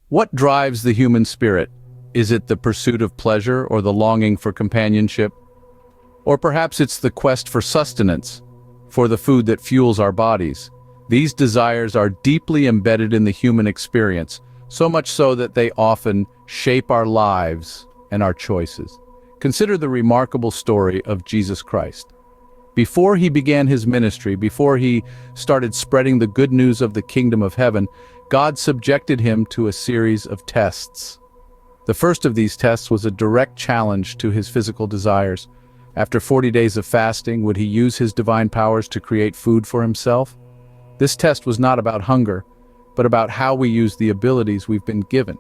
What drives the human spirit? Is it the pursuit of pleasure or the longing for companionship? Or perhaps it's the quest for sustenance, for the food that fuels our bodies. These desires are deeply embedded in the human experience, so much so that they often shape our lives and our choices. Consider the remarkable story of Jesus Christ. Before he began his ministry, before he started spreading the good news of the kingdom of heaven, God subjected him to a series of tests. The first of these tests was a direct challenge to his physical desires. After 40 days of fasting, would he use his divine powers to create food for himself? This test was not about hunger, but about how we use the abilities we've been given.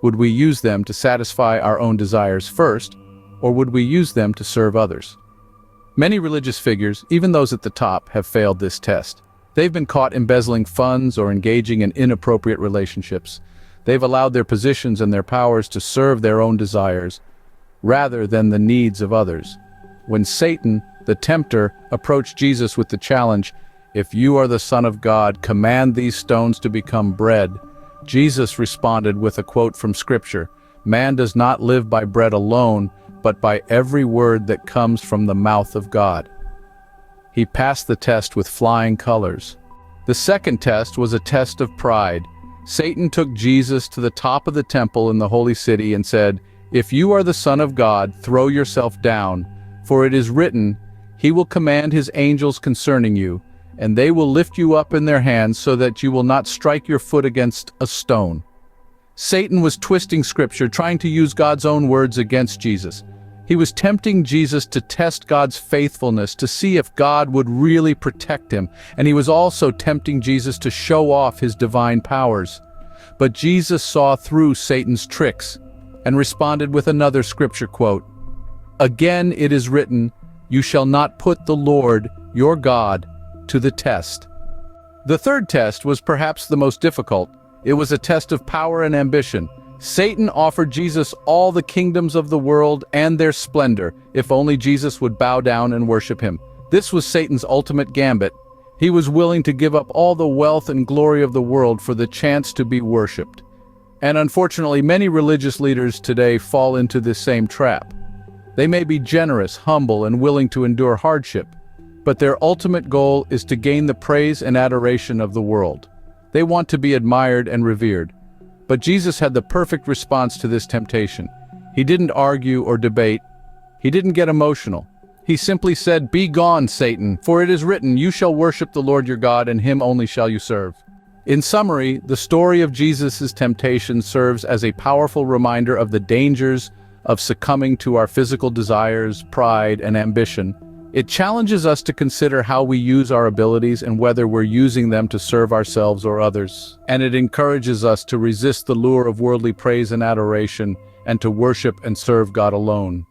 Would we use them to satisfy our own desires first, or would we use them to serve others? Many religious figures, even those at the top, have failed this test. They've been caught embezzling funds or engaging in inappropriate relationships. They've allowed their positions and their powers to serve their own desires, rather than the needs of others. When Satan, the tempter, approached Jesus with the challenge, "If you are the Son of God, command these stones to become bread," Jesus responded with a quote from Scripture, "Man does not live by bread alone, but by every word that comes from the mouth of God." He passed the test with flying colors. The second test was a test of pride. Satan took Jesus to the top of the temple in the holy city and said, "If you are the Son of God, throw yourself down, for it is written, 'He will command his angels concerning you, and they will lift you up in their hands so that you will not strike your foot against a stone.'" Satan was twisting Scripture, trying to use God's own words against Jesus. He was tempting Jesus to test God's faithfulness, to see if God would really protect him, and he was also tempting Jesus to show off his divine powers. But Jesus saw through Satan's tricks and responded with another Scripture quote, "Again it is written, you shall not put the Lord, your God, to the test." The third test was perhaps the most difficult. It was a test of power and ambition. Satan offered Jesus all the kingdoms of the world and their splendor, if only Jesus would bow down and worship him. This was Satan's ultimate gambit. He was willing to give up all the wealth and glory of the world for the chance to be worshipped. And unfortunately, many religious leaders today fall into this same trap. They may be generous, humble, and willing to endure hardship, but their ultimate goal is to gain the praise and adoration of the world. They want to be admired and revered. But Jesus had the perfect response to this temptation. He didn't argue or debate. He didn't get emotional. He simply said, "Be gone, Satan, for it is written, you shall worship the Lord your God, and him only shall you serve." In summary, the story of Jesus' temptation serves as a powerful reminder of the dangers of succumbing to our physical desires, pride, and ambition. It challenges us to consider how we use our abilities and whether we're using them to serve ourselves or others. And it encourages us to resist the lure of worldly praise and adoration and to worship and serve God alone.